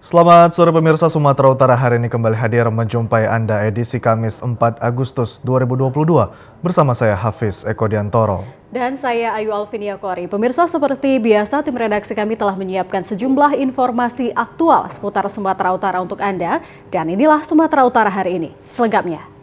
Selamat sore pemirsa Sumatera Utara, hari ini kembali hadir menjumpai Anda edisi Kamis 4 Agustus 2022 bersama saya Hafiz Eko Diantoro. Dan saya Ayu Alvinia Kori. Pemirsa, seperti biasa tim redaksi kami telah menyiapkan sejumlah informasi aktual seputar Sumatera Utara untuk Anda. Dan inilah Sumatera Utara hari ini. Selengkapnya.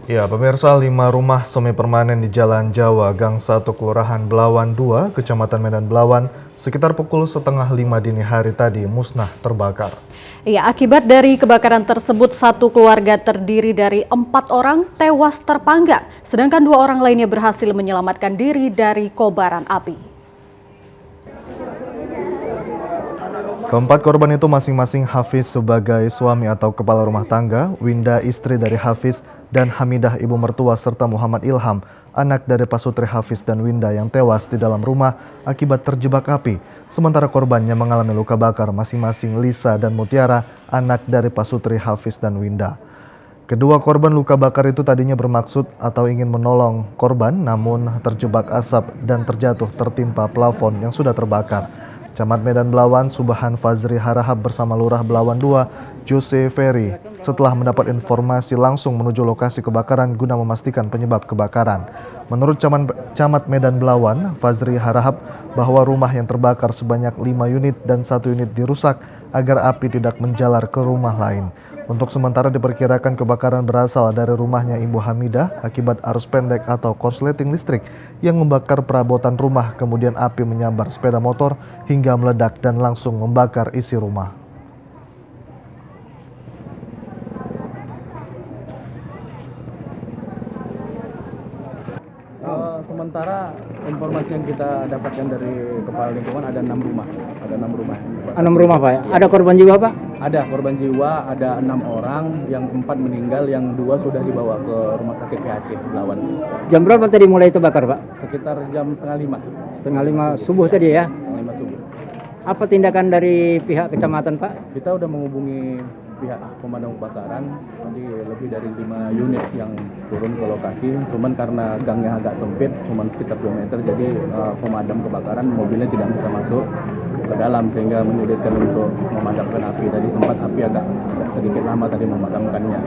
Ya, pemirsa, 5 rumah semi permanen di Jalan Jawa, Gang 1, Kelurahan Belawan 2, Kecamatan Medan Belawan, sekitar pukul setengah 5 dini hari tadi musnah terbakar. Ya, akibat dari kebakaran tersebut, satu keluarga terdiri dari 4 orang tewas terpanggang, sedangkan 2 orang lainnya berhasil menyelamatkan diri dari kobaran api. Keempat korban itu masing-masing Hafiz sebagai suami atau kepala rumah tangga, Winda istri dari Hafiz, dan Hamidah ibu mertua serta Muhammad Ilham, anak dari Pasutri Hafiz dan Winda yang tewas di dalam rumah akibat terjebak api. Sementara korbannya mengalami luka bakar masing-masing Lisa dan Mutiara, anak dari Pasutri Hafiz dan Winda. Kedua korban luka bakar itu tadinya bermaksud atau ingin menolong korban, namun terjebak asap dan terjatuh tertimpa plafon yang sudah terbakar. Camat Medan Belawan, Subhan Fazri Harahap bersama Lurah Belawan 2, Jose Ferry, setelah mendapat informasi langsung menuju lokasi kebakaran guna memastikan penyebab kebakaran. Menurut Camat Medan Belawan, Fazri Harahap, bahwa rumah yang terbakar sebanyak 5 unit dan 1 unit dirusak agar api tidak menjalar ke rumah lain. Untuk sementara diperkirakan kebakaran berasal dari rumahnya Ibu Hamidah akibat arus pendek atau korsleting listrik yang membakar perabotan rumah, kemudian api menyambar sepeda motor hingga meledak dan langsung membakar isi rumah. Sementara informasi yang kita dapatkan dari kepala lingkungan ada 6 rumah. Ada 6 rumah. 6 rumah, Pak. Ya. Ada korban jiwa, Pak? Ada korban jiwa, ada 6 orang, yang 4 meninggal, yang 2 sudah dibawa ke rumah sakit PHC Belawan. Jam berapa tadi mulai terbakar, Pak? Sekitar jam setengah 5. Setengah 5 subuh tadi ya? Setengah 5 subuh. Apa tindakan dari pihak kecamatan, Pak? Kita udah menghubungi pihak pemadam kebakaran, tadi lebih dari 5 unit yang turun ke lokasi, cuman karena gangnya agak sempit, cuman sekitar 2 meter, jadi pemadam kebakaran mobilnya tidak bisa masuk ke dalam sehingga menyulitkan untuk memadamkan api. Tadi sempat api agak sedikit lama tadi memadamkannya.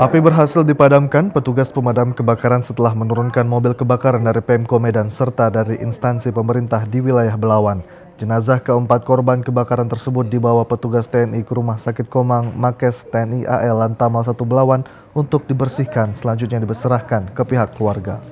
Api berhasil dipadamkan petugas pemadam kebakaran setelah menurunkan mobil kebakaran dari Pemko Medan serta dari instansi pemerintah di wilayah Belawan. Jenazah keempat korban kebakaran tersebut dibawa petugas TNI ke Rumah Sakit Komang Makes TNI AL Lantamal 1 Belawan untuk dibersihkan, selanjutnya diserahkan ke pihak keluarga.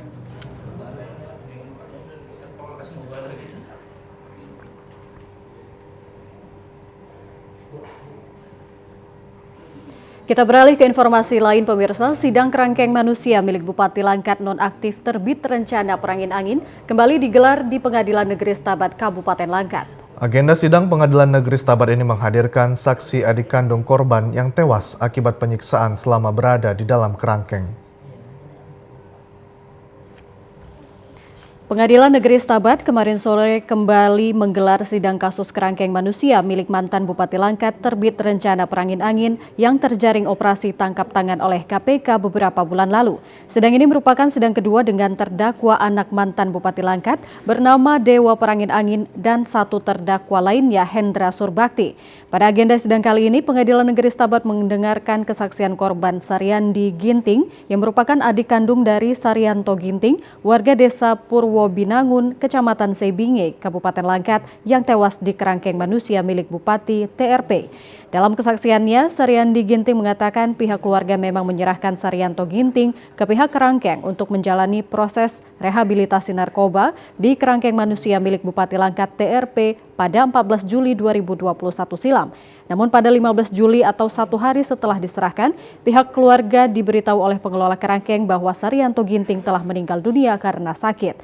Kita beralih ke informasi lain, pemirsa. Sidang kerangkeng manusia milik Bupati Langkat nonaktif terbit rencana perangin-angin kembali digelar di Pengadilan Negeri Stabat Kabupaten Langkat. Agenda sidang Pengadilan Negeri Stabat ini menghadirkan saksi adik kandung korban yang tewas akibat penyiksaan selama berada di dalam kerangkeng. Pengadilan Negeri Stabat kemarin sore kembali menggelar sidang kasus kerangkeng manusia milik mantan Bupati Langkat terbit rencana perangin-angin yang terjaring operasi tangkap tangan oleh KPK beberapa bulan lalu. Sidang ini merupakan sidang kedua dengan terdakwa anak mantan Bupati Langkat bernama Dewa Perangin-Angin dan satu terdakwa lainnya Hendra Surbakti. Pada agenda sidang kali ini, Pengadilan Negeri Stabat mendengarkan kesaksian korban Saryandi Ginting yang merupakan adik kandung dari Saryanto Ginting, warga desa Purwobinangun, Kecamatan Sebinge, Kabupaten Langkat yang tewas di kerangkeng manusia milik Bupati TRP. Dalam kesaksiannya, Saryandi Ginting mengatakan pihak keluarga memang menyerahkan Saryanto Ginting ke pihak kerangkeng untuk menjalani proses rehabilitasi narkoba di kerangkeng manusia milik Bupati Langkat TRP pada 14 Juli 2021 silam. Namun pada 15 Juli atau 1 hari setelah diserahkan, pihak keluarga diberitahu oleh pengelola kerangkeng bahwa Saryanto Ginting telah meninggal dunia karena sakit.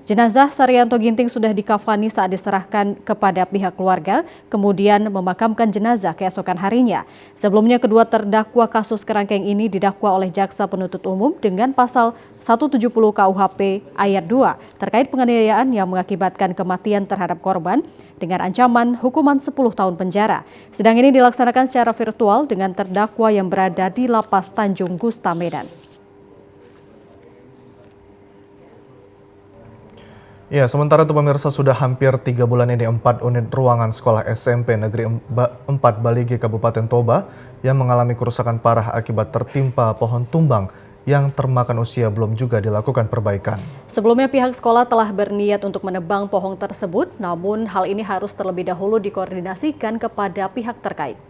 Jenazah Saryanto Ginting sudah dikafani saat diserahkan kepada pihak keluarga, kemudian memakamkan jenazah keesokan harinya. Sebelumnya kedua terdakwa kasus kerangkeng ini didakwa oleh Jaksa Penuntut Umum dengan pasal 170 KUHP ayat 2 terkait penganiayaan yang mengakibatkan kematian terhadap korban dengan ancaman hukuman 10 tahun penjara. Sidang ini dilaksanakan secara virtual dengan terdakwa yang berada di Lapas Tanjung Gusta, Medan. Ya, sementara itu pemirsa, sudah hampir 3 bulan ini 4 unit ruangan sekolah SMP Negeri 4 Balige Kabupaten Toba yang mengalami kerusakan parah akibat tertimpa pohon tumbang yang termakan usia belum juga dilakukan perbaikan. Sebelumnya pihak sekolah telah berniat untuk menebang pohon tersebut, namun hal ini harus terlebih dahulu dikoordinasikan kepada pihak terkait.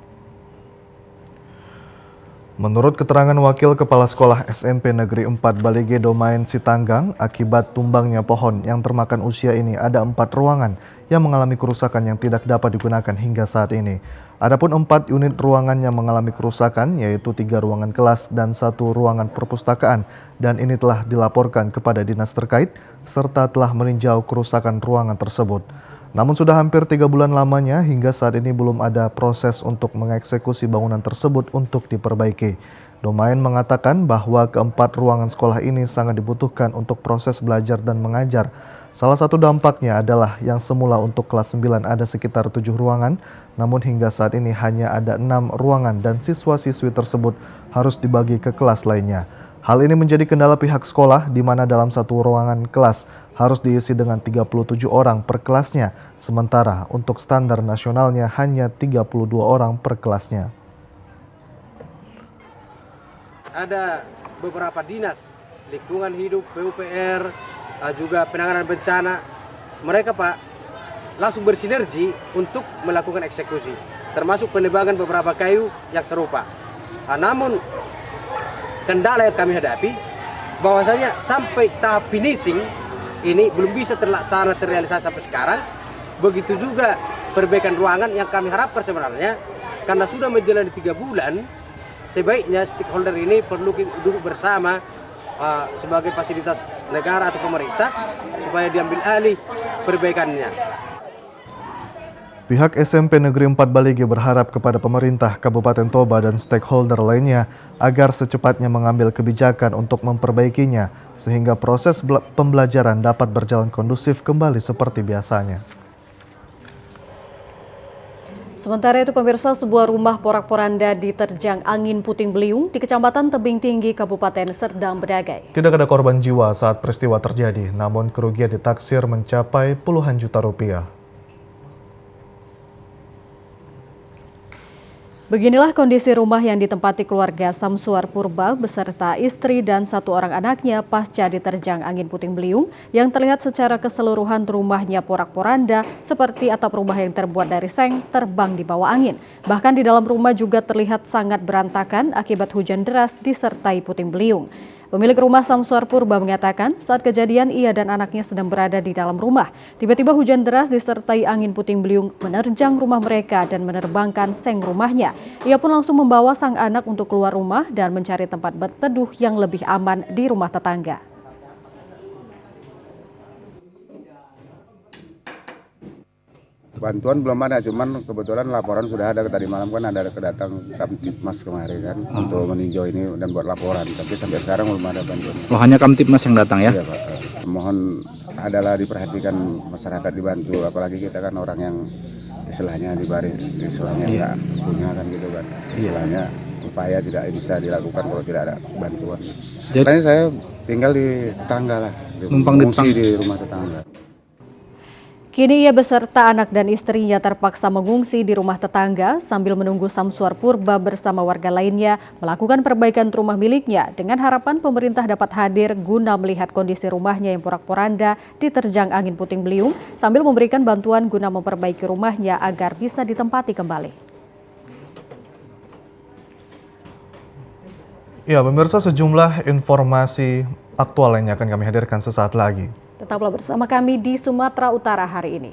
Menurut keterangan Wakil Kepala Sekolah SMP Negeri 4 Balige Domain Sitanggang, akibat tumbangnya pohon yang termakan usia ini ada 4 ruangan yang mengalami kerusakan yang tidak dapat digunakan hingga saat ini. Adapun 4 unit ruangan yang mengalami kerusakan yaitu 3 ruangan kelas dan 1 ruangan perpustakaan, dan ini telah dilaporkan kepada dinas terkait serta telah meninjau kerusakan ruangan tersebut. Namun sudah hampir 3 bulan lamanya hingga saat ini belum ada proses untuk mengeksekusi bangunan tersebut untuk diperbaiki. Domain mengatakan bahwa keempat ruangan sekolah ini sangat dibutuhkan untuk proses belajar dan mengajar. Salah satu dampaknya adalah yang semula untuk kelas 9 ada sekitar 7 ruangan, namun hingga saat ini hanya ada 6 ruangan dan siswa-siswi tersebut harus dibagi ke kelas lainnya. Hal ini menjadi kendala pihak sekolah di mana dalam satu ruangan kelas harus diisi dengan 37 orang per kelasnya, sementara untuk standar nasionalnya hanya 32 orang per kelasnya. Ada beberapa dinas, lingkungan hidup, PUPR, juga penanganan bencana. Mereka Pak langsung bersinergi untuk melakukan eksekusi, termasuk penebangan beberapa kayu yang serupa. Namun kendala yang kami hadapi bahwasanya sampai tahap finishing ini belum bisa terrealisasi sampai sekarang. Begitu juga perbaikan ruangan yang kami harapkan sebenarnya, karena sudah menjalani 3 bulan, sebaiknya stakeholder ini perlu duduk bersama sebagai fasilitas negara atau pemerintah supaya diambil alih perbaikannya. Pihak SMP Negeri 4 Balige berharap kepada pemerintah Kabupaten Toba dan stakeholder lainnya agar secepatnya mengambil kebijakan untuk memperbaikinya sehingga proses pembelajaran dapat berjalan kondusif kembali seperti biasanya. Sementara itu pemirsa, sebuah rumah porak-poranda diterjang angin puting beliung di Kecamatan Tebing Tinggi, Kabupaten Serdang Bedagai. Tidak ada korban jiwa saat peristiwa terjadi, namun kerugian ditaksir mencapai puluhan juta rupiah. Beginilah kondisi rumah yang ditempati keluarga Samsuar Purba beserta istri dan 1 orang anaknya pasca diterjang angin puting beliung yang terlihat secara keseluruhan rumahnya porak-poranda seperti atap rumah yang terbuat dari seng terbang di bawah angin. Bahkan di dalam rumah juga terlihat sangat berantakan akibat hujan deras disertai puting beliung. Pemilik rumah Samsuar Purba mengatakan saat kejadian ia dan anaknya sedang berada di dalam rumah. Tiba-tiba hujan deras disertai angin puting beliung menerjang rumah mereka dan menerbangkan seng rumahnya. Ia pun langsung membawa sang anak untuk keluar rumah dan mencari tempat berteduh yang lebih aman di rumah tetangga. Bantuan belum ada, cuman kebetulan laporan sudah ada. Tadi malam kan ada kedatang Kamtibmas kemarin kan untuk meninjau ini dan buat laporan, tapi sampai sekarang belum ada bantuan. Loh, hanya Kamtibmas yang datang ya? Iya Pak. Mohon adalah diperhatikan masyarakat dibantu, apalagi kita kan orang yang istilahnya nggak punya kan gitu kan. Istilahnya upaya tidak bisa dilakukan kalau tidak ada bantuan. Jadi saya tinggal di tetangga lah, mengungsi di rumah tetangga. Kini ia beserta anak dan istrinya terpaksa mengungsi di rumah tetangga sambil menunggu Samsuar Purba bersama warga lainnya melakukan perbaikan rumah miliknya dengan harapan pemerintah dapat hadir guna melihat kondisi rumahnya yang porak-poranda diterjang angin puting beliung sambil memberikan bantuan guna memperbaiki rumahnya agar bisa ditempati kembali. Ya, pemirsa, sejumlah informasi aktual yang akan kami hadirkan sesaat lagi. Tetaplah bersama kami di Sumatera Utara hari ini.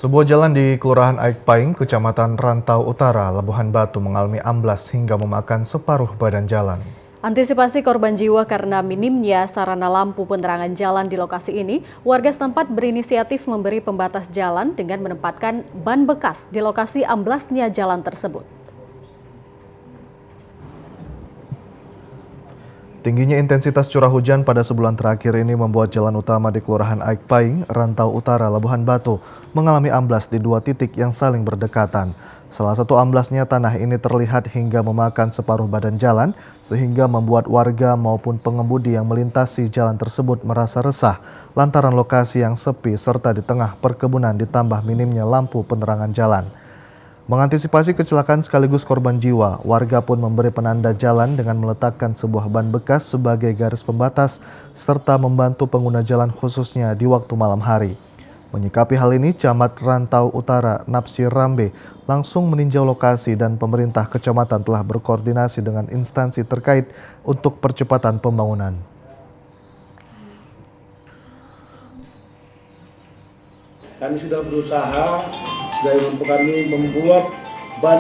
Sebuah jalan di Kelurahan Aik Paing, Kecamatan Rantau Utara, Labuhan Batu mengalami amblas hingga memakan separuh badan jalan. Antisipasi korban jiwa karena minimnya sarana lampu penerangan jalan di lokasi ini, warga setempat berinisiatif memberi pembatas jalan dengan menempatkan ban bekas di lokasi amblasnya jalan tersebut. Tingginya intensitas curah hujan pada sebulan terakhir ini membuat jalan utama di Kelurahan Aik Paing, Rantau Utara, Labuhan Batu mengalami amblas di dua titik yang saling berdekatan. Salah satu amblasnya tanah ini terlihat hingga memakan separuh badan jalan sehingga membuat warga maupun pengemudi yang melintasi jalan tersebut merasa resah lantaran lokasi yang sepi serta di tengah perkebunan ditambah minimnya lampu penerangan jalan. Mengantisipasi kecelakaan sekaligus korban jiwa, warga pun memberi penanda jalan dengan meletakkan sebuah ban bekas sebagai garis pembatas serta membantu pengguna jalan khususnya di waktu malam hari. Menyikapi hal ini, Camat Rantau Utara Napsi Rambe langsung meninjau lokasi dan pemerintah kecamatan telah berkoordinasi dengan instansi terkait untuk percepatan pembangunan. Kami sudah berusaha sedaya mampu kami membuat ban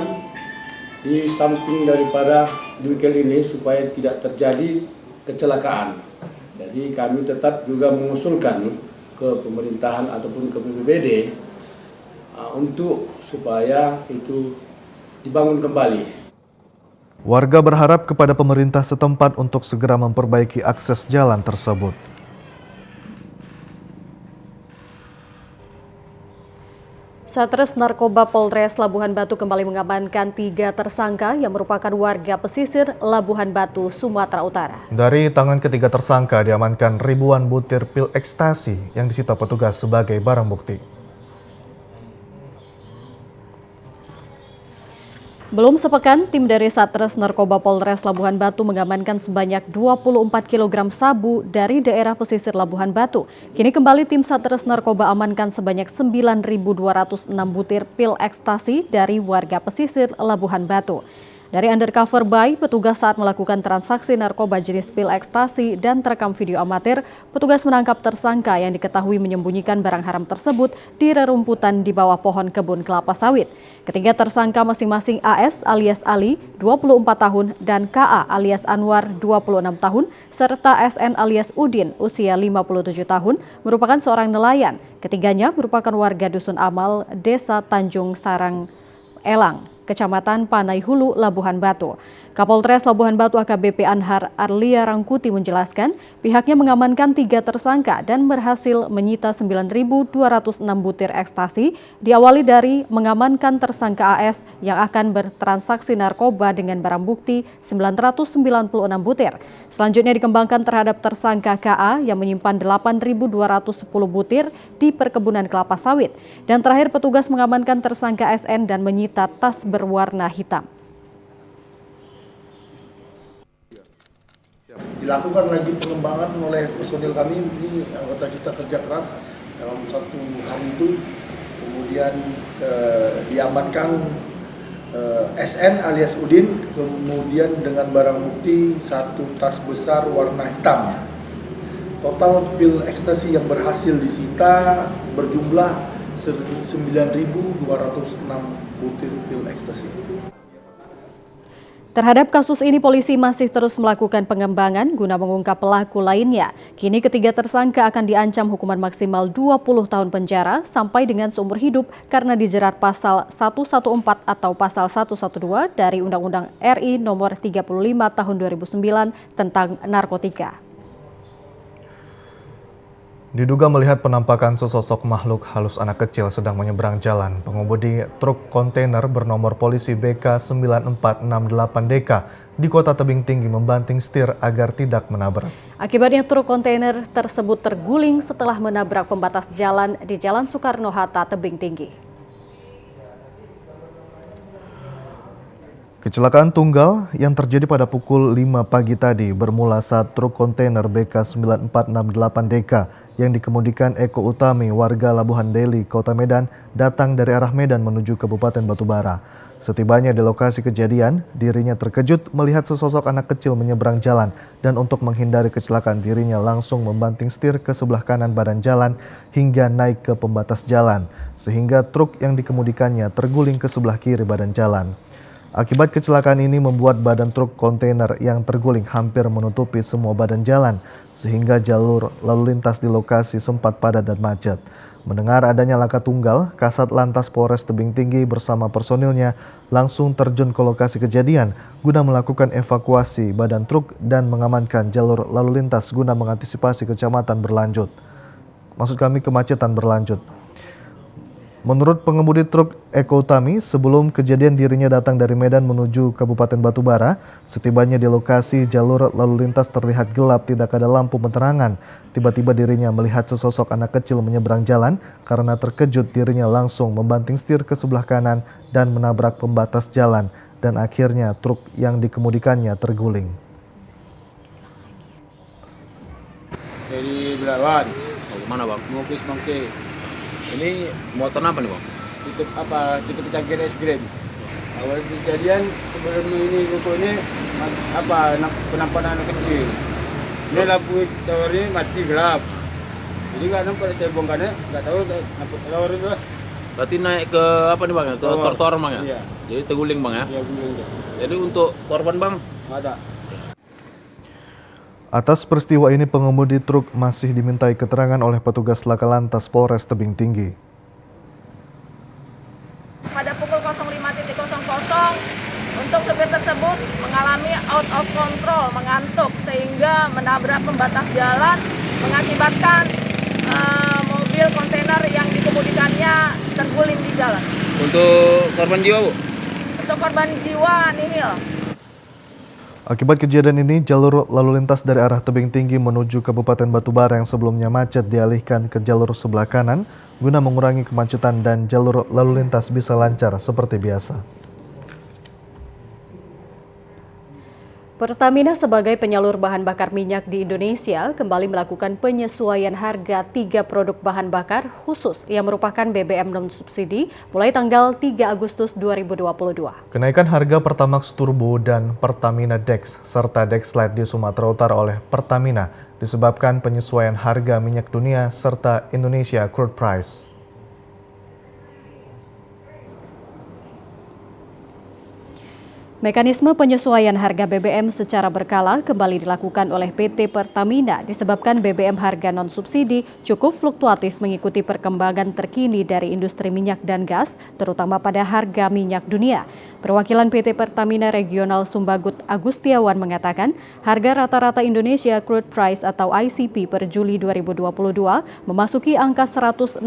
di samping daripada duikel ini supaya tidak terjadi kecelakaan. Jadi kami tetap juga mengusulkan ke pemerintahan ataupun ke BPBD untuk supaya itu dibangun kembali. Warga berharap kepada pemerintah setempat untuk segera memperbaiki akses jalan tersebut. Satres Narkoba Polres Labuhan Batu kembali mengamankan 3 tersangka yang merupakan warga pesisir Labuhan Batu, Sumatera Utara. Dari tangan ketiga tersangka diamankan ribuan butir pil ekstasi yang disita petugas sebagai barang bukti. Belum sepekan, tim dari Satres Narkoba Polres Labuhan Batu mengamankan sebanyak 24 kg sabu dari daerah pesisir Labuhan Batu. Kini kembali tim Satres Narkoba amankan sebanyak 9.206 butir pil ekstasi dari warga pesisir Labuhan Batu. Dari undercover buy, petugas saat melakukan transaksi narkoba jenis pil ekstasi dan terekam video amatir, petugas menangkap tersangka yang diketahui menyembunyikan barang haram tersebut di rerumputan di bawah pohon kebun kelapa sawit. Ketiga tersangka masing-masing AS alias Ali, 24 tahun, dan KA alias Anwar, 26 tahun, serta SN alias Udin, usia 57 tahun, merupakan seorang nelayan. Ketiganya merupakan warga Dusun Amal, Desa Tanjung Sarang Elang, Kecamatan Panai Hulu, Labuhan Batu. Kapolres Labuhan Batu AKBP Anhar Arlia Rangkuti menjelaskan pihaknya mengamankan 3 tersangka dan berhasil menyita 9.206 butir ekstasi, diawali dari mengamankan tersangka AS yang akan bertransaksi narkoba dengan barang bukti 996 butir. Selanjutnya dikembangkan terhadap tersangka KA yang menyimpan 8.210 butir di perkebunan kelapa sawit. Dan terakhir petugas mengamankan tersangka SN dan menyita tas berwarna hitam. Dilakukan lagi pengembangan oleh personil kami, ini anggota kita kerja keras dalam satu hari itu, kemudian diamankan SN alias Udin, kemudian dengan barang bukti 1 tas besar warna hitam. Total pil ekstasi yang berhasil disita berjumlah 9.206 butir pil ekstasi. Terhadap kasus ini polisi masih terus melakukan pengembangan guna mengungkap pelaku lainnya. Kini ketiga tersangka akan diancam hukuman maksimal 20 tahun penjara sampai dengan seumur hidup karena dijerat pasal 114 atau pasal 112 dari Undang-Undang RI nomor 35 tahun 2009 tentang narkotika. Diduga melihat penampakan sesosok makhluk halus anak kecil sedang menyeberang jalan, pengemudi truk kontainer bernomor polisi BK9468DK di Kota Tebing Tinggi membanting setir agar tidak menabrak. Akibatnya truk kontainer tersebut terguling setelah menabrak pembatas jalan di Jalan Soekarno-Hatta, Tebing Tinggi. Kecelakaan tunggal yang terjadi pada pukul 5 pagi tadi bermula saat truk kontainer BK9468DK yang dikemudikan Eko Utami warga Labuhan Deli, Kota Medan, datang dari arah Medan menuju Kabupaten Batubara. Setibanya di lokasi kejadian, dirinya terkejut melihat sesosok anak kecil menyeberang jalan dan untuk menghindari kecelakaan dirinya langsung membanting setir ke sebelah kanan badan jalan hingga naik ke pembatas jalan sehingga truk yang dikemudikannya terguling ke sebelah kiri badan jalan. Akibat kecelakaan ini membuat badan truk kontainer yang terguling hampir menutupi semua badan jalan sehingga jalur lalu lintas di lokasi sempat padat dan macet. Mendengar adanya laka tunggal, Kasat Lantas Polres Tebing Tinggi bersama personilnya langsung terjun ke lokasi kejadian guna melakukan evakuasi badan truk dan mengamankan jalur lalu lintas guna mengantisipasi kemacetan berlanjut. Menurut pengemudi truk Eko Utami, sebelum kejadian dirinya datang dari Medan menuju Kabupaten Batubara. Setibanya di lokasi, jalur lalu lintas terlihat gelap, tidak ada lampu penerangan. Tiba-tiba dirinya melihat sesosok anak kecil menyeberang jalan. Karena terkejut, dirinya langsung membanting setir ke sebelah kanan dan menabrak pembatas jalan. Dan akhirnya truk yang dikemudikannya terguling. Dari Belawan, Mana bang? mau ke Semangke. Ini motor apa nih bang? Tutup cangkir es krim. Awal kejadian sebelum ini ruko ini penampakan anak kecil. Ini lampu tower ini mati gelap. Jadi nggak nampak saya bongkarnya, nggak tahu nampak tower itu. Berarti naik ke apa nih bang? Ke trotoar bang ya? Iya. Jadi terguling bang ya? Iya guling. Jadi untuk korban bang? Nggak ada. Atas peristiwa ini pengemudi truk masih dimintai keterangan oleh petugas Laka Lantas Polres Tebing Tinggi. Pada pukul 05.00 untuk supir tersebut mengalami out of control, mengantuk sehingga menabrak pembatas jalan mengakibatkan mobil kontainer yang dikemudikannya terguling di jalan. Untuk korban jiwa bu? Untuk korban jiwa nihil. Akibat kejadian ini, jalur lalu lintas dari arah Tebing Tinggi menuju Kabupaten Batubara yang sebelumnya macet dialihkan ke jalur sebelah kanan guna mengurangi kemacetan dan jalur lalu lintas bisa lancar seperti biasa. Pertamina sebagai penyalur bahan bakar minyak di Indonesia kembali melakukan penyesuaian harga 3 produk bahan bakar khusus yang merupakan BBM non-subsidi mulai tanggal 3 Agustus 2022. Kenaikan harga Pertamax Turbo dan Pertamina Dex serta Dexlite di Sumatera Utara oleh Pertamina disebabkan penyesuaian harga minyak dunia serta Indonesia crude price. Mekanisme penyesuaian harga BBM secara berkala kembali dilakukan oleh PT Pertamina disebabkan BBM harga non-subsidi cukup fluktuatif mengikuti perkembangan terkini dari industri minyak dan gas, terutama pada harga minyak dunia. Perwakilan PT Pertamina Regional Sumbagut Agustiawan mengatakan harga rata-rata Indonesia Crude Price atau ICP per Juli 2022 memasuki angka $106.73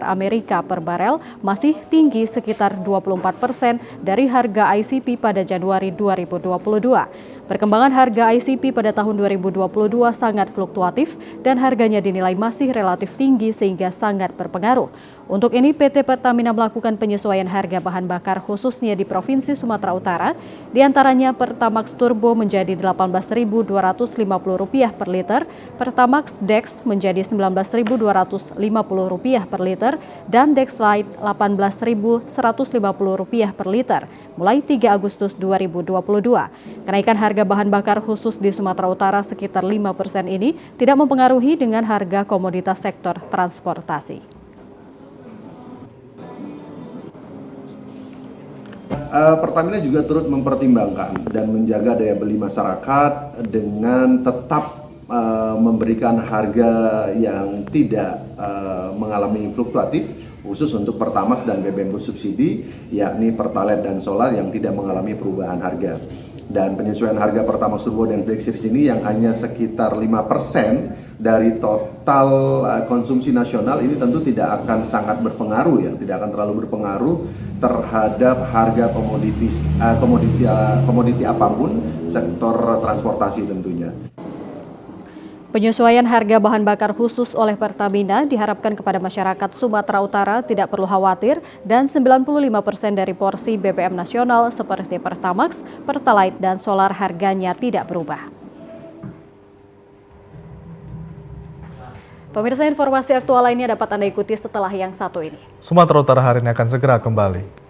Amerika per barel, masih tinggi sekitar 24% dari harga ICP pada Januari 2022. Perkembangan harga ICP pada tahun 2022 sangat fluktuatif dan harganya dinilai masih relatif tinggi sehingga sangat berpengaruh. Untuk ini PT Pertamina melakukan penyesuaian harga bahan bakar khususnya di Provinsi Sumatera Utara, diantaranya Pertamax Turbo menjadi Rp18.250 per liter, Pertamax Dex menjadi Rp19.250 per liter, dan Dexlite Rp18.150 per liter mulai 3 Agustus 2022. Kenaikan harga bahan bakar khusus di Sumatera Utara sekitar 5% ini tidak mempengaruhi dengan harga komoditas sektor transportasi. Pertamina juga turut mempertimbangkan dan menjaga daya beli masyarakat dengan tetap memberikan harga yang tidak mengalami fluktuatif, khusus untuk Pertamax dan BBM bersubsidi, yakni Pertalite dan Solar yang tidak mengalami perubahan harga. Dan penyesuaian harga Pertamax Turbo dan Dex Series ini yang hanya sekitar 5% dari total konsumsi nasional ini tentu tidak akan sangat berpengaruh, ya, tidak akan terlalu berpengaruh terhadap harga komoditi apapun sektor transportasi tentunya. Penyesuaian harga bahan bakar khusus oleh Pertamina diharapkan kepada masyarakat Sumatera Utara tidak perlu khawatir dan 95% dari porsi BBM nasional seperti Pertamax, Pertalite, dan Solar harganya tidak berubah. Pemirsa, informasi aktual lainnya dapat Anda ikuti setelah yang satu ini. Sumatera Utara hari ini akan segera kembali.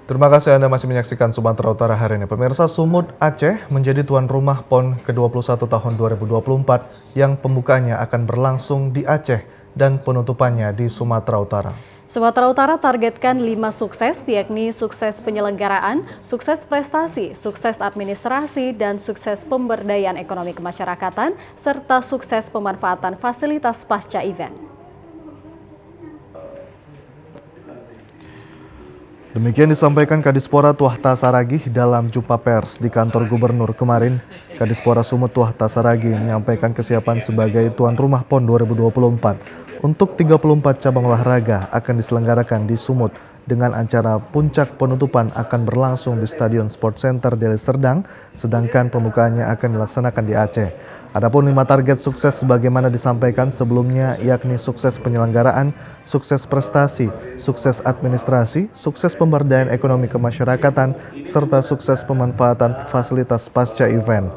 Terima kasih Anda masih menyaksikan Sumatera Utara hari ini. Pemirsa, Sumut Aceh menjadi tuan rumah PON ke-21 tahun 2024 yang pembukaannya akan berlangsung di Aceh dan penutupannya di Sumatera Utara. Sumatera Utara targetkan 5 sukses, yakni sukses penyelenggaraan, sukses prestasi, sukses administrasi, dan sukses pemberdayaan ekonomi kemasyarakatan, serta sukses pemanfaatan fasilitas pasca event. Demikian disampaikan Kadispora Tuahta Saragih dalam jumpa pers di kantor gubernur kemarin. Kadispora Sumut Tuahta Saragih menyampaikan kesiapan sebagai tuan rumah PON 2024 untuk 34 cabang olahraga akan diselenggarakan di Sumut dengan acara puncak penutupan akan berlangsung di Stadion Sport Center Deli Serdang, sedangkan pembukaannya akan dilaksanakan di Aceh. Adapun 5 target sukses sebagaimana disampaikan sebelumnya, yakni sukses penyelenggaraan, sukses prestasi, sukses administrasi, sukses pemberdayaan ekonomi kemasyarakatan, serta sukses pemanfaatan fasilitas pasca event.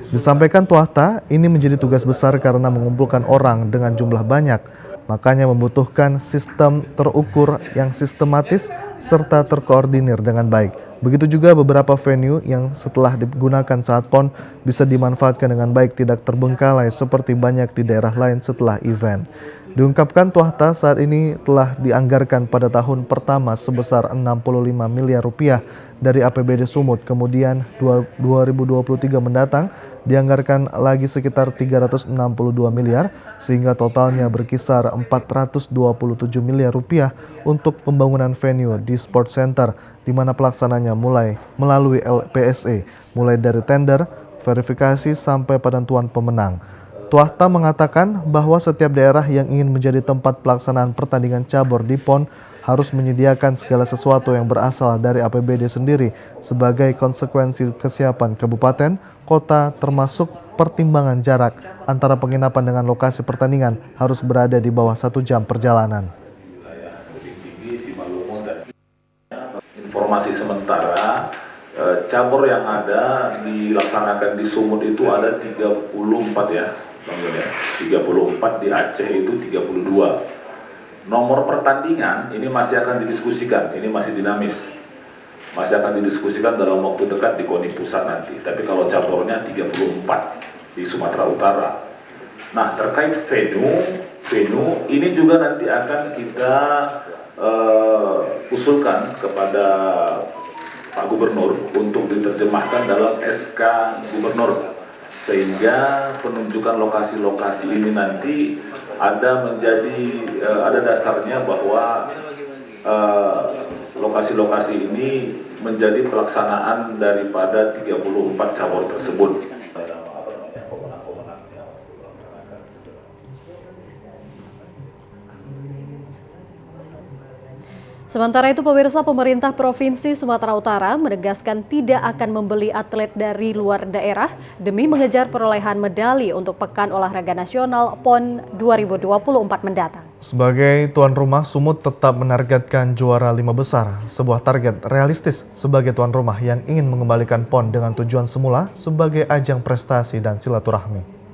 Disampaikan Tuahta, ini menjadi tugas besar karena mengumpulkan orang dengan jumlah banyak, makanya membutuhkan sistem terukur yang sistematis serta terkoordinir dengan baik. Begitu juga beberapa venue yang setelah digunakan saat PON bisa dimanfaatkan dengan baik, tidak terbengkalai seperti banyak di daerah lain setelah event. Diungkapkan Tuahta saat ini telah dianggarkan pada tahun pertama sebesar 65 miliar rupiah dari APBD Sumut, kemudian 2023 mendatang dianggarkan lagi sekitar 362 miliar sehingga totalnya berkisar 427 miliar rupiah untuk pembangunan venue di Sport Center, di mana pelaksananya mulai melalui LPSE, mulai dari tender, verifikasi sampai penentuan pemenang. Tuahta mengatakan bahwa setiap daerah yang ingin menjadi tempat pelaksanaan pertandingan cabur di PON harus menyediakan segala sesuatu yang berasal dari APBD sendiri sebagai konsekuensi kesiapan kabupaten, kota, termasuk pertimbangan jarak antara penginapan dengan lokasi pertandingan harus berada di bawah 1 jam perjalanan. Informasi sementara, cabur yang ada dilaksanakan di Sumut itu ada 34 ya, Bang Yon ya. 34, di Aceh itu 32. Nomor pertandingan ini masih akan didiskusikan, ini masih dinamis. Masih akan didiskusikan dalam waktu dekat di KONI Pusat nanti. Tapi kalau caburnya 34 di Sumatera Utara. Nah, terkait venue ini juga nanti akan kita usulkan kepada Pak Gubernur untuk diterjemahkan dalam SK Gubernur, sehingga penunjukan lokasi-lokasi ini nanti ada dasarnya bahwa lokasi-lokasi ini menjadi pelaksanaan daripada 34 cabur tersebut. Sementara itu, pemirsa, pemerintah Provinsi Sumatera Utara menegaskan tidak akan membeli atlet dari luar daerah demi mengejar perolehan medali untuk Pekan Olahraga Nasional PON 2024 mendatang. Sebagai tuan rumah, Sumut tetap menargetkan juara 5 besar, sebuah target realistis sebagai tuan rumah yang ingin mengembalikan PON dengan tujuan semula sebagai ajang prestasi dan silaturahmi.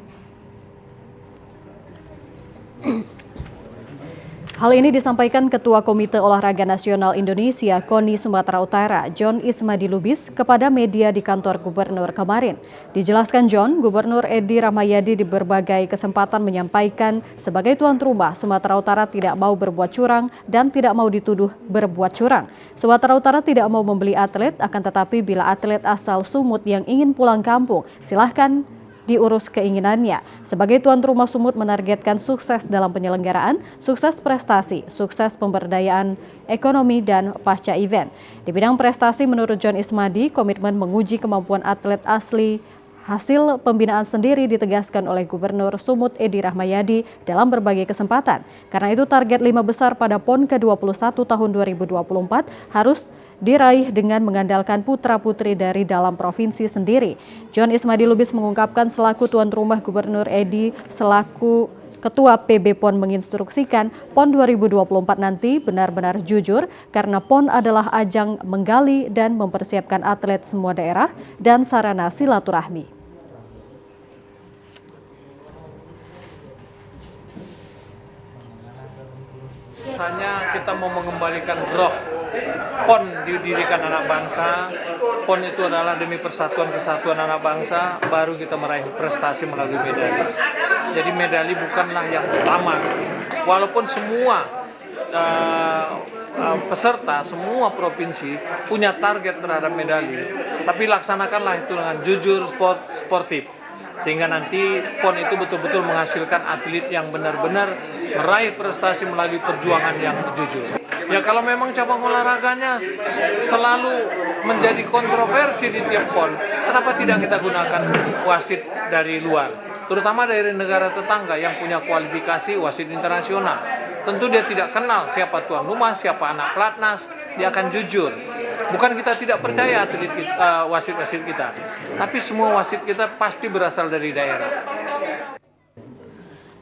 Hal ini disampaikan Ketua Komite Olahraga Nasional Indonesia KONI Sumatera Utara, John Ismadi Lubis, kepada media di kantor Gubernur kemarin. Dijelaskan John, Gubernur Edi Rahmayadi di berbagai kesempatan menyampaikan sebagai tuan rumah, Sumatera Utara tidak mau berbuat curang dan tidak mau dituduh berbuat curang. Sumatera Utara tidak mau membeli atlet, akan tetapi bila atlet asal Sumut yang ingin pulang kampung, silahkan diurus keinginannya. Sebagai tuan rumah, Sumut menargetkan sukses dalam penyelenggaraan, sukses prestasi, sukses pemberdayaan ekonomi, dan pasca event. Di bidang prestasi, menurut John Ismadi, komitmen menguji kemampuan atlet asli hasil pembinaan sendiri ditegaskan oleh Gubernur Sumut Edi Rahmayadi dalam berbagai kesempatan. Karena itu target 5 besar pada PON ke-21 tahun 2024 harus diraih dengan mengandalkan putra-putri dari dalam provinsi sendiri. John Ismadi Lubis mengungkapkan selaku tuan rumah, Gubernur Edi selaku Ketua PB PON menginstruksikan PON 2024 nanti benar-benar jujur karena PON adalah ajang menggali dan mempersiapkan atlet semua daerah dan sarana silaturahmi. Hanya kita mau mengembalikan roh PON didirikan anak bangsa, PON itu adalah demi persatuan kesatuan anak bangsa, baru kita meraih prestasi melalui medali. Jadi medali bukanlah yang utama, walaupun semua peserta, semua provinsi punya target terhadap medali, tapi laksanakanlah itu dengan jujur, sportif, sehingga nanti PON itu betul-betul menghasilkan atlet yang benar-benar meraih prestasi melalui perjuangan yang jujur. Ya kalau memang cabang olahraganya selalu menjadi kontroversi di tiap PON, kenapa tidak kita gunakan wasit dari luar, terutama dari negara tetangga yang punya kualifikasi wasit internasional. Tentu dia tidak kenal siapa tuan rumah, siapa anak pelatnas, dia akan jujur. Bukan kita tidak percaya atlet wasit-wasit kita, tapi semua wasit kita pasti berasal dari daerah.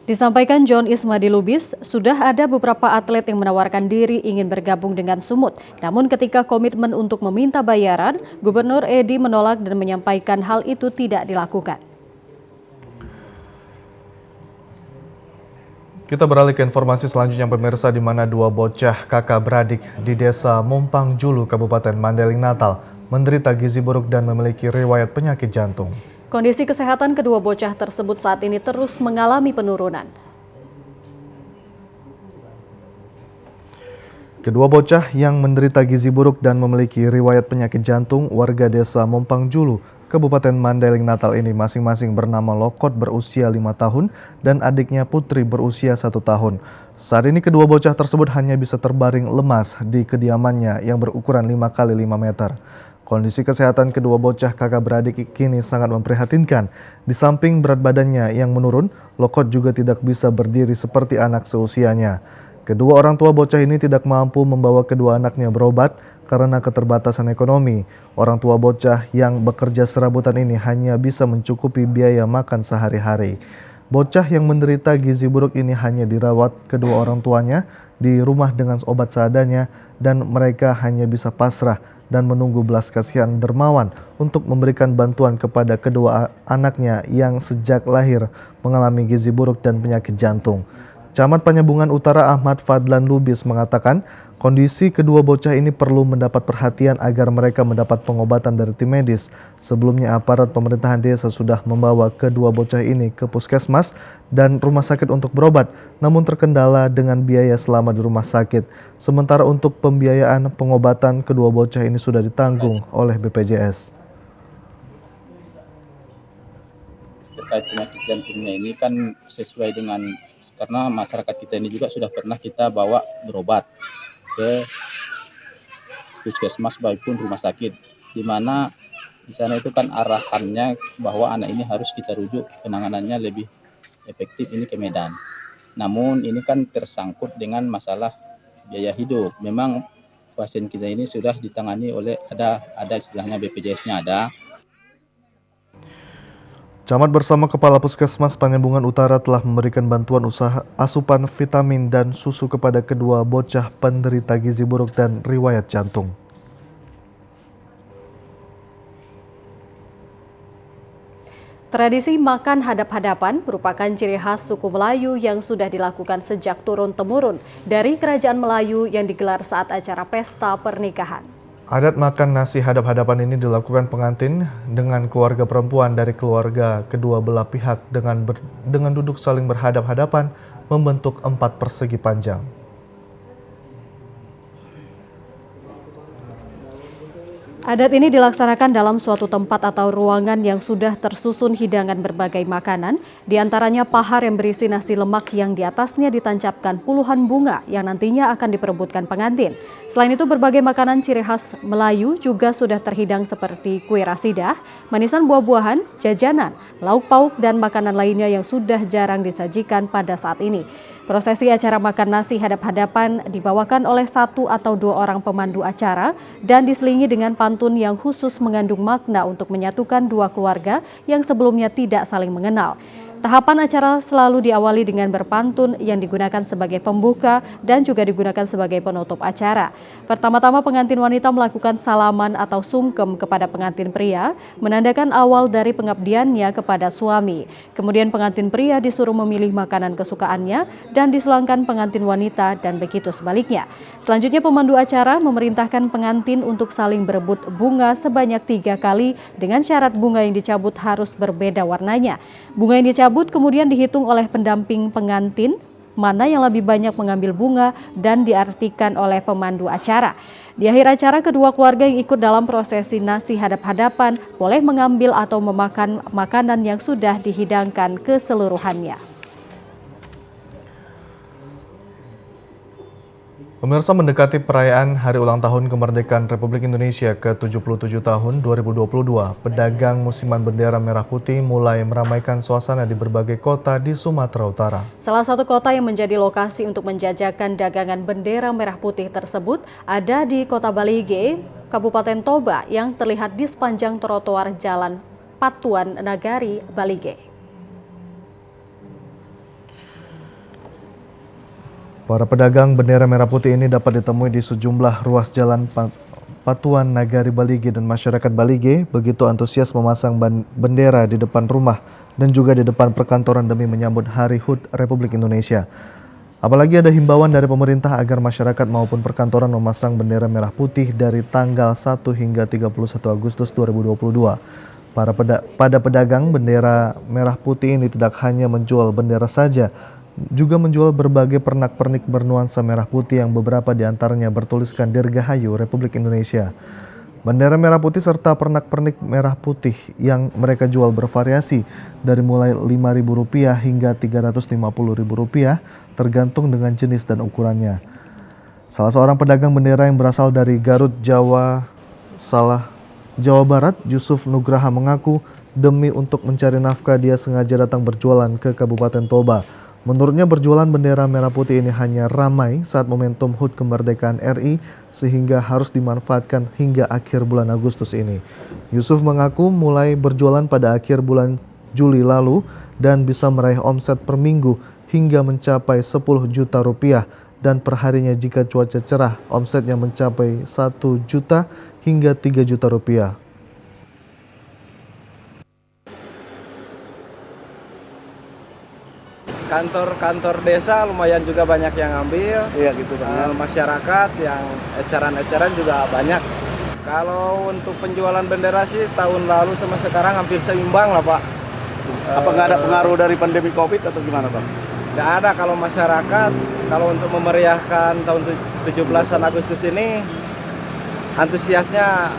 Disampaikan John Ismadi Lubis, sudah ada beberapa atlet yang menawarkan diri ingin bergabung dengan Sumut. Namun ketika komitmen untuk meminta bayaran, Gubernur Edi menolak dan menyampaikan hal itu tidak dilakukan. Kita beralih ke informasi selanjutnya pemirsa, di mana dua bocah kakak beradik di Desa Mompang Julu, Kabupaten Mandailing Natal menderita gizi buruk dan memiliki riwayat penyakit jantung. Kondisi kesehatan kedua bocah tersebut saat ini terus mengalami penurunan. Kedua bocah yang menderita gizi buruk dan memiliki riwayat penyakit jantung warga Desa Mompang Julu, Kabupaten Mandailing Natal ini masing-masing bernama Lokot berusia 5 tahun dan adiknya Putri berusia 1 tahun. Saat ini kedua bocah tersebut hanya bisa terbaring lemas di kediamannya yang berukuran 5 x 5 meter. Kondisi kesehatan kedua bocah kakak beradik kini sangat memprihatinkan. Di samping berat badannya yang menurun, Lokot juga tidak bisa berdiri seperti anak seusianya. Kedua orang tua bocah ini tidak mampu membawa kedua anaknya berobat karena keterbatasan ekonomi. Orang tua bocah yang bekerja serabutan ini hanya bisa mencukupi biaya makan sehari-hari. Bocah yang menderita gizi buruk ini hanya dirawat kedua orang tuanya di rumah dengan obat seadanya dan mereka hanya bisa pasrah dan menunggu belas kasihan dermawan untuk memberikan bantuan kepada kedua anaknya yang sejak lahir mengalami gizi buruk dan penyakit jantung. Camat Penyambungan Utara Ahmad Fadlan Lubis mengatakan kondisi kedua bocah ini perlu mendapat perhatian agar mereka mendapat pengobatan dari tim medis. Sebelumnya aparat pemerintahan desa sudah membawa kedua bocah ini ke puskesmas dan rumah sakit untuk berobat, namun terkendala dengan biaya selama di rumah sakit. Sementara untuk pembiayaan pengobatan kedua bocah ini sudah ditanggung oleh BPJS. Terkait penyakit jantungnya ini kan sesuai dengan, karena masyarakat kita ini juga sudah pernah kita bawa berobat ke puskesmas maupun rumah sakit, di mana di sana itu kan arahannya bahwa anak ini harus kita rujuk penanganannya lebih efektif ini ke Medan. Namun ini kan tersangkut dengan masalah biaya hidup. Memang pasien kita ini sudah ditangani oleh ada istilahnya BPJS-nya ada. Camat bersama Kepala Puskesmas Penyambungan Utara telah memberikan bantuan usaha asupan vitamin dan susu kepada kedua bocah penderita gizi buruk dan riwayat jantung. Tradisi makan hadap-hadapan merupakan ciri khas suku Melayu yang sudah dilakukan sejak turun-temurun dari kerajaan Melayu yang digelar saat acara pesta pernikahan. Adat makan nasi hadap-hadapan ini dilakukan pengantin dengan keluarga perempuan dari keluarga kedua belah pihak dengan duduk saling berhadap-hadapan membentuk 4 persegi panjang. Adat ini dilaksanakan dalam suatu tempat atau ruangan yang sudah tersusun hidangan berbagai makanan, diantaranya pahar yang berisi nasi lemak yang di atasnya ditancapkan puluhan bunga yang nantinya akan diperebutkan pengantin. Selain itu berbagai makanan ciri khas Melayu juga sudah terhidang seperti kue rasidah, manisan buah-buahan, jajanan, lauk pauk dan makanan lainnya yang sudah jarang disajikan pada saat ini. Prosesi acara makan nasi hadap-hadapan dibawakan oleh 1 atau 2 orang pemandu acara dan diselingi dengan pantun yang khusus mengandung makna untuk menyatukan dua keluarga yang sebelumnya tidak saling mengenal. Tahapan acara selalu diawali dengan berpantun yang digunakan sebagai pembuka dan juga digunakan sebagai penutup acara. Pertama-tama pengantin wanita melakukan salaman atau sungkem kepada pengantin pria, menandakan awal dari pengabdiannya kepada suami. Kemudian pengantin pria disuruh memilih makanan kesukaannya dan diselangkan pengantin wanita dan begitu sebaliknya. Selanjutnya pemandu acara memerintahkan pengantin untuk saling berebut bunga sebanyak 3 kali dengan syarat bunga yang dicabut harus berbeda warnanya. Bunga yang dicabut kemudian dihitung oleh pendamping pengantin mana yang lebih banyak mengambil bunga dan diartikan oleh pemandu acara. Di akhir acara, kedua keluarga yang ikut dalam prosesi nasi hadap-hadapan boleh mengambil atau memakan makanan yang sudah dihidangkan keseluruhannya. Pemirsa, mendekati perayaan Hari Ulang Tahun Kemerdekaan Republik Indonesia ke-77 tahun 2022, pedagang musiman bendera merah putih mulai meramaikan suasana di berbagai kota di Sumatera Utara. Salah satu kota yang menjadi lokasi untuk menjajakan dagangan bendera merah putih tersebut ada di Kota Balige, Kabupaten Toba yang terlihat di sepanjang trotoar Jalan Patuan Nagari, Balige. Para pedagang bendera merah putih ini dapat ditemui di sejumlah ruas jalan Patuan Nagari Balige dan masyarakat Balige begitu antusias memasang bendera di depan rumah dan juga di depan perkantoran demi menyambut Hari HUT Republik Indonesia. Apalagi ada himbauan dari pemerintah agar masyarakat maupun perkantoran memasang bendera merah putih dari tanggal 1 hingga 31 Agustus 2022. Pada pedagang bendera merah putih ini tidak hanya menjual bendera saja, juga menjual berbagai pernak-pernik bernuansa merah putih yang beberapa diantaranya bertuliskan Dirgahayu Republik Indonesia. Bendera merah putih serta pernak-pernik merah putih yang mereka jual bervariasi dari mulai Rp5.000 hingga Rp350.000 tergantung dengan jenis dan ukurannya. Salah seorang pedagang bendera yang berasal dari Garut, Jawa Barat, Yusuf Nugraha mengaku demi untuk mencari nafkah dia sengaja datang berjualan ke Kabupaten Toba. Menurutnya berjualan bendera merah putih ini hanya ramai saat momentum HUT kemerdekaan RI sehingga harus dimanfaatkan hingga akhir bulan Agustus ini. Yusuf mengaku mulai berjualan pada akhir bulan Juli lalu dan bisa meraih omset per minggu hingga mencapai Rp10 juta dan perharinya jika cuaca cerah omsetnya mencapai Rp1 juta hingga Rp3 juta. Kantor-kantor desa lumayan juga banyak yang ambil, iya gitu kan. Masyarakat yang eceran-eceran juga banyak. Kalau untuk penjualan bendera sih tahun lalu sama sekarang hampir seimbang lah Pak. Apa nggak ada pengaruh dari pandemi COVID atau gimana Pak? Nggak ada. Kalau masyarakat, kalau untuk memeriahkan tahun 17 Agustus ini antusiasnya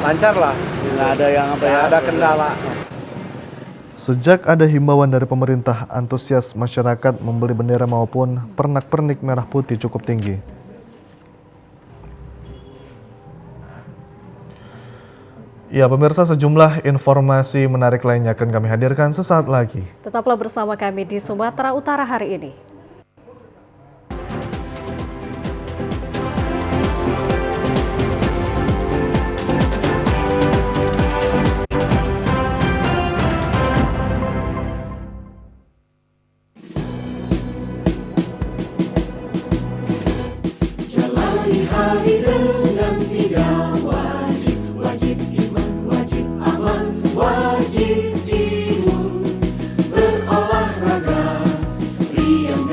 lancar lah. Nggak ada yang nggak ada kendala. Sejak ada himbauan dari pemerintah, antusias masyarakat membeli bendera maupun pernak-pernik merah putih cukup tinggi. Ya, pemirsa, sejumlah informasi menarik lainnya akan kami hadirkan sesaat lagi. Tetaplah bersama kami di Sumatera Utara hari ini. Hari dengan 3 wajib, wajib iman, wajib aman, wajib imun, berolahraga, riang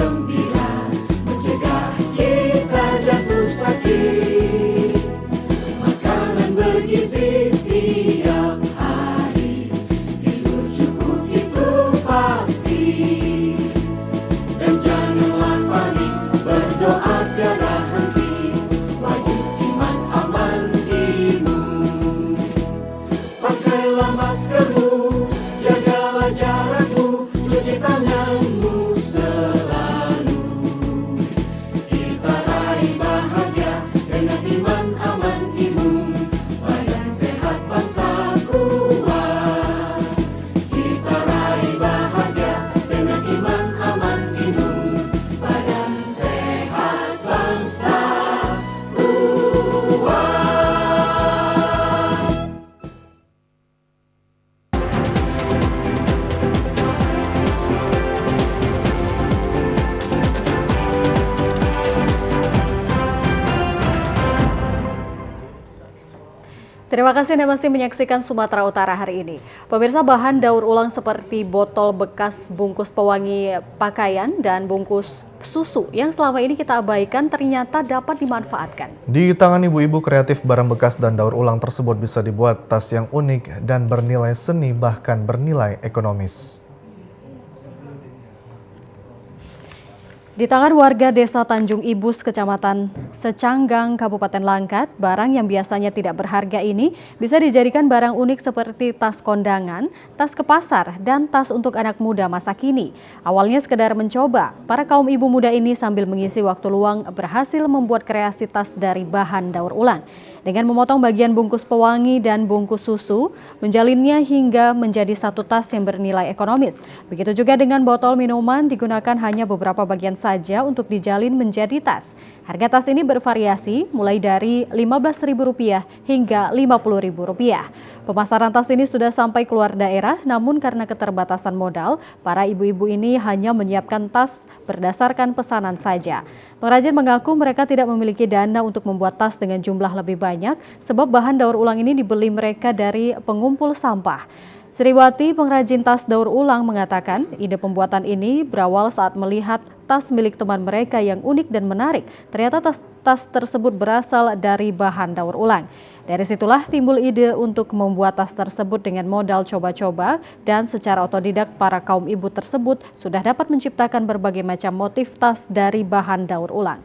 Terima kasih Anda masih menyaksikan Sumatera Utara hari ini. Pemirsa, bahan daur ulang seperti botol bekas bungkus pewangi pakaian dan bungkus susu yang selama ini kita abaikan ternyata dapat dimanfaatkan. Di tangan ibu-ibu kreatif, barang bekas dan daur ulang tersebut bisa dibuat tas yang unik dan bernilai seni bahkan bernilai ekonomis. Di tangan warga Desa Tanjung Ibus, Kecamatan Secanggang, Kabupaten Langkat, barang yang biasanya tidak berharga ini bisa dijadikan barang unik seperti tas kondangan, tas ke pasar, dan tas untuk anak muda masa kini. Awalnya sekedar mencoba, para kaum ibu muda ini sambil mengisi waktu luang berhasil membuat kreasi tas dari bahan daur ulang. Dengan memotong bagian bungkus pewangi dan bungkus susu, menjalinnya hingga menjadi satu tas yang bernilai ekonomis. Begitu juga dengan botol minuman, digunakan hanya beberapa bagian saja untuk dijalin menjadi tas. Harga tas ini bervariasi mulai dari Rp15.000 hingga Rp50.000. Pemasaran tas ini sudah sampai keluar daerah, namun karena keterbatasan modal, para ibu-ibu ini hanya menyiapkan tas berdasarkan pesanan saja. Pengrajin mengaku mereka tidak memiliki dana untuk membuat tas dengan jumlah lebih banyak, sebab bahan daur ulang ini dibeli mereka dari pengumpul sampah. Sriwati, pengrajin tas daur ulang, mengatakan ide pembuatan ini berawal saat melihat tas milik teman mereka yang unik dan menarik. Ternyata tas tersebut berasal dari bahan daur ulang. Dari situlah timbul ide untuk membuat tas tersebut dengan modal coba-coba, dan secara otodidak para kaum ibu tersebut sudah dapat menciptakan berbagai macam motif tas dari bahan daur ulang.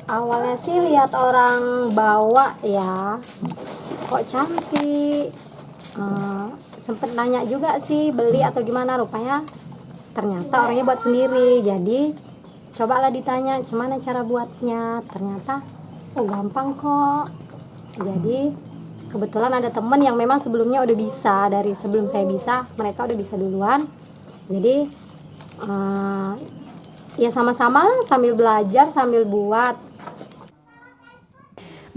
Awalnya sih lihat orang bawa ya, kok cantik. Sempet nanya juga sih beli atau gimana, rupanya ternyata orangnya buat sendiri. Jadi cobalah ditanya gimana cara buatnya, ternyata oh gampang kok. Jadi kebetulan ada temen yang memang sebelumnya udah bisa, dari sebelum saya bisa mereka udah bisa duluan. Jadi ya sama-sama sambil belajar sambil buat.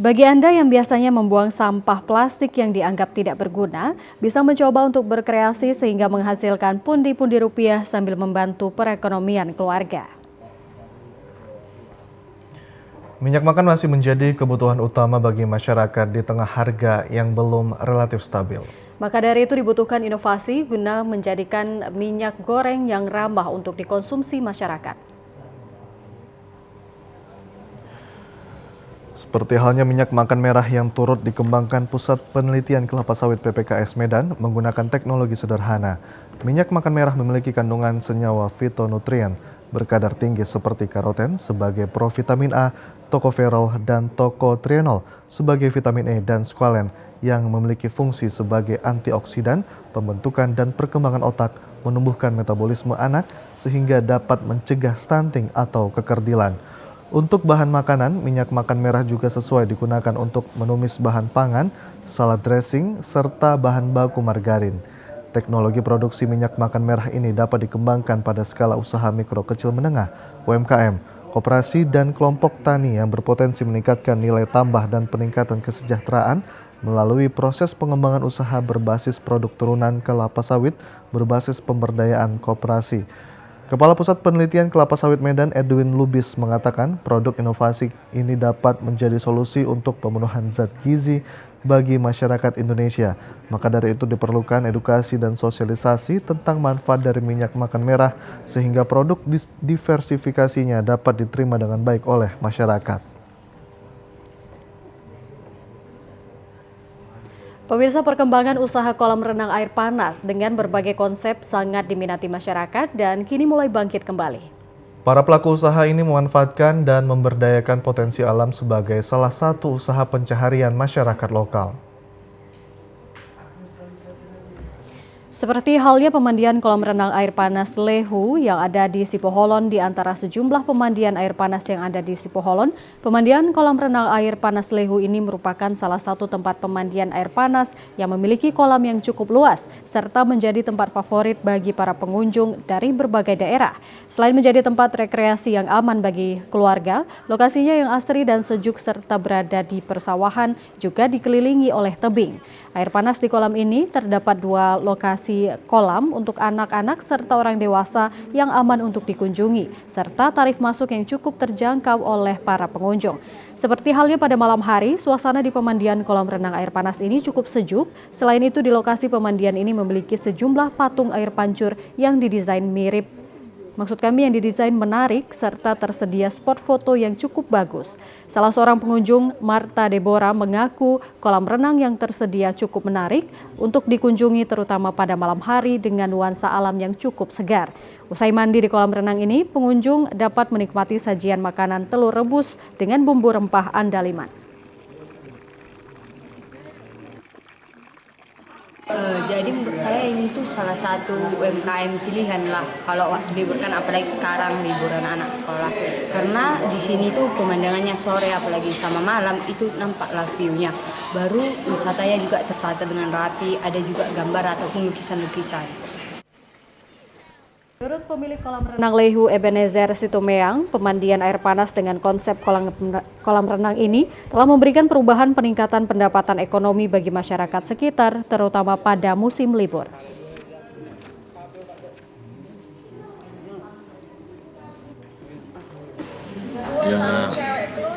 Bagi Anda yang biasanya membuang sampah plastik yang dianggap tidak berguna, bisa mencoba untuk berkreasi sehingga menghasilkan pundi-pundi rupiah sambil membantu perekonomian keluarga. Minyak makan masih menjadi kebutuhan utama bagi masyarakat di tengah harga yang belum relatif stabil. Maka dari itu dibutuhkan inovasi guna menjadikan minyak goreng yang ramah untuk dikonsumsi masyarakat. Seperti halnya minyak makan merah yang turut dikembangkan Pusat Penelitian Kelapa Sawit PPKS Medan menggunakan teknologi sederhana. Minyak makan merah memiliki kandungan senyawa fitonutrien berkadar tinggi seperti karoten sebagai provitamin A, tokoferol, dan tokotrienol sebagai vitamin E, dan squalen yang memiliki fungsi sebagai antioksidan, pembentukan dan perkembangan otak, menumbuhkan metabolisme anak sehingga dapat mencegah stunting atau kekerdilan. Untuk bahan makanan, minyak makan merah juga sesuai digunakan untuk menumis bahan pangan, salad dressing, serta bahan baku margarin. Teknologi produksi minyak makan merah ini dapat dikembangkan pada skala usaha mikro kecil menengah, UMKM, koperasi dan kelompok tani yang berpotensi meningkatkan nilai tambah dan peningkatan kesejahteraan melalui proses pengembangan usaha berbasis produk turunan kelapa sawit berbasis pemberdayaan koperasi. Kepala Pusat Penelitian Kelapa Sawit Medan, Edwin Lubis, mengatakan produk inovasi ini dapat menjadi solusi untuk pemenuhan zat gizi bagi masyarakat Indonesia. Maka dari itu diperlukan edukasi dan sosialisasi tentang manfaat dari minyak makan merah sehingga produk diversifikasinya dapat diterima dengan baik oleh masyarakat. Pemirsa, perkembangan usaha kolam renang air panas dengan berbagai konsep sangat diminati masyarakat dan kini mulai bangkit kembali. Para pelaku usaha ini memanfaatkan dan memberdayakan potensi alam sebagai salah satu usaha pencaharian masyarakat lokal. Seperti halnya pemandian kolam renang air panas Lehu yang ada di Sipoholon. Di antara sejumlah pemandian air panas yang ada di Sipoholon, pemandian kolam renang air panas Lehu ini merupakan salah satu tempat pemandian air panas yang memiliki kolam yang cukup luas, serta menjadi tempat favorit bagi para pengunjung dari berbagai daerah. Selain menjadi tempat rekreasi yang aman bagi keluarga, lokasinya yang asri dan sejuk serta berada di persawahan juga dikelilingi oleh tebing. Air panas di kolam ini terdapat dua lokasi lokasi kolam untuk anak-anak serta orang dewasa yang aman untuk dikunjungi, serta tarif masuk yang cukup terjangkau oleh para pengunjung. Seperti halnya pada malam hari, suasana di pemandian kolam renang air panas ini cukup sejuk. Selain itu, di lokasi pemandian ini memiliki sejumlah patung air pancur yang didesain yang didesain menarik serta tersedia spot foto yang cukup bagus. Salah seorang pengunjung, Marta Deborah, mengaku kolam renang yang tersedia cukup menarik untuk dikunjungi terutama pada malam hari dengan nuansa alam yang cukup segar. Usai mandi di kolam renang ini, pengunjung dapat menikmati sajian makanan telur rebus dengan bumbu rempah andaliman. Jadi menurut saya ini tuh salah satu UMKM pilihan lah kalau waktu libur kan, apalagi sekarang liburan anak sekolah. Karena di sini tuh pemandangannya sore apalagi sama malam itu nampaklah view-nya. Baru wisatanya juga tertata dengan rapi, ada juga gambar ataupun lukisan-lukisan. Menurut pemilik kolam renang Lehu Ebenezer Situmeang, pemandian air panas dengan konsep kolam renang ini telah memberikan perubahan peningkatan pendapatan ekonomi bagi masyarakat sekitar, terutama pada musim libur. Ya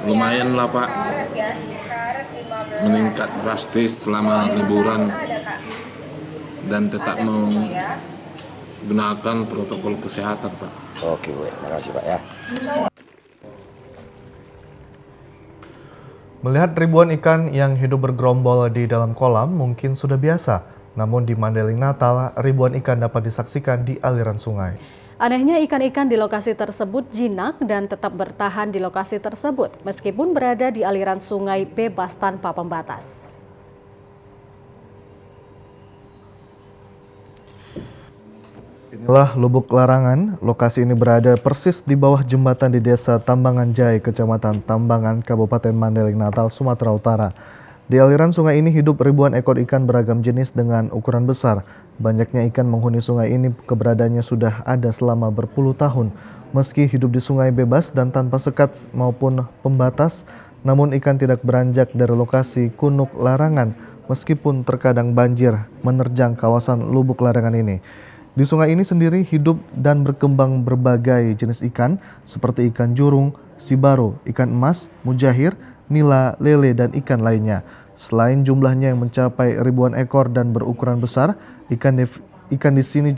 lumayan lah Pak, meningkat drastis selama liburan dan tetap gunakan protokol kesehatan, Pak. Oke, Bu. Makasih, Pak ya. Melihat ribuan ikan yang hidup bergerombol di dalam kolam mungkin sudah biasa. Namun di Mandailing Natal, ribuan ikan dapat disaksikan di aliran sungai. Anehnya ikan-ikan di lokasi tersebut jinak dan tetap bertahan di lokasi tersebut meskipun berada di aliran sungai bebas tanpa pembatas. Inilah Lubuk Larangan. Lokasi ini berada persis di bawah jembatan di Desa Tambangan Jai, Kecamatan Tambangan, Kabupaten Mandailing Natal, Sumatera Utara. Di aliran sungai ini hidup ribuan ekor ikan beragam jenis dengan ukuran besar. Banyaknya ikan menghuni sungai ini keberadaannya sudah ada selama berpuluh tahun. Meski hidup di sungai bebas dan tanpa sekat maupun pembatas, namun ikan tidak beranjak dari lokasi Kunuk Larangan meskipun terkadang banjir menerjang kawasan Lubuk Larangan ini. Di sungai ini sendiri hidup dan berkembang berbagai jenis ikan seperti ikan jurung, sibaro, ikan emas, mujahir, nila, lele, dan ikan lainnya. Selain jumlahnya yang mencapai ribuan ekor dan berukuran besar, ikan di sini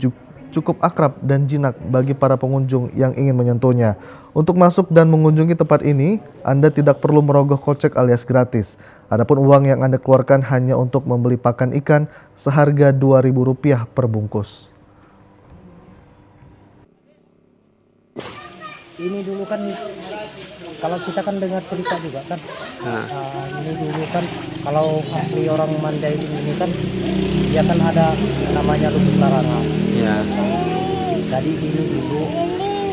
cukup akrab dan jinak bagi para pengunjung yang ingin menyentuhnya. Untuk masuk dan mengunjungi tempat ini, Anda tidak perlu merogoh kocek alias gratis. Adapun uang yang Anda keluarkan hanya untuk membeli pakan ikan seharga Rp2.000 per bungkus. Ini dulu kan, kalau kita kan dengar cerita juga kan, ini dulu kan kalau asli orang Mandailing ini kan, dia kan ada namanya Lubuk Larangan. Ya. Jadi ini dulu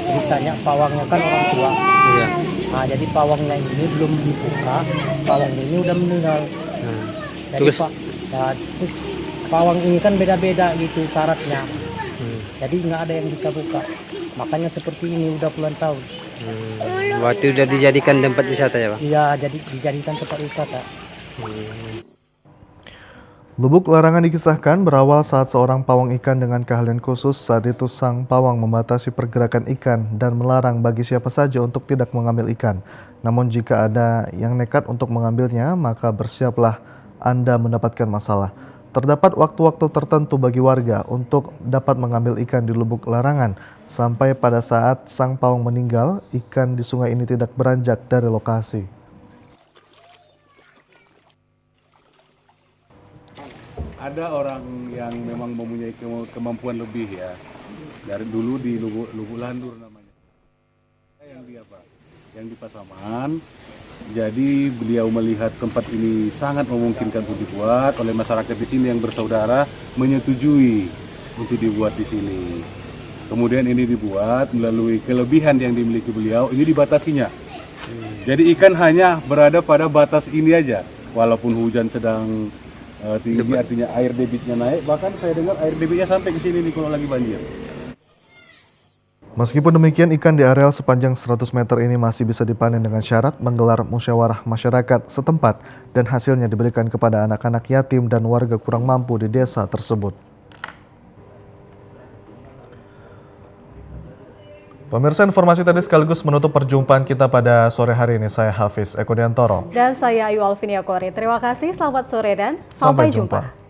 ceritanya pawangnya kan orang tua. Iya. Nah, jadi pawangnya ini belum dibuka, pawang ini udah meninggal. Jadi terus pawang ini kan beda-beda gitu syaratnya. Jadi nggak ada yang bisa buka. Makanya seperti ini udah puluhan tahun. Waktu udah dijadikan tempat wisata ya Pak? Iya, jadi dijadikan tempat wisata. Lubuk Larangan dikisahkan berawal saat seorang pawang ikan dengan keahlian khusus. Saat itu sang pawang membatasi pergerakan ikan dan melarang bagi siapa saja untuk tidak mengambil ikan. Namun jika ada yang nekat untuk mengambilnya, maka bersiaplah Anda mendapatkan masalah. Terdapat waktu-waktu tertentu bagi warga untuk dapat mengambil ikan di Lubuk Larangan. Sampai pada saat sang pawang meninggal, ikan di sungai ini tidak beranjak dari lokasi. Ada orang yang memang mempunyai kemampuan lebih ya. Dari dulu di Lubuk Landur namanya. Yang di Pasaman. Jadi beliau melihat tempat ini sangat memungkinkan untuk dibuat oleh masyarakat di sini yang bersaudara menyetujui untuk dibuat di sini. Kemudian ini dibuat melalui kelebihan yang dimiliki beliau, ini dibatasinya. Jadi ikan hanya berada pada batas ini aja. Walaupun hujan sedang tinggi, artinya air debitnya naik, bahkan saya dengar air debitnya sampai ke sini nih kalau lagi banjir. Meskipun demikian, ikan di areal sepanjang 100 meter ini masih bisa dipanen dengan syarat menggelar musyawarah masyarakat setempat dan hasilnya diberikan kepada anak-anak yatim dan warga kurang mampu di desa tersebut. Pemirsa, informasi tadi sekaligus menutup perjumpaan kita pada sore hari ini. Saya Hafiz Eko Diantoro. Dan saya Ayu Alvinia Kori. Terima kasih, selamat sore dan sampai jumpa.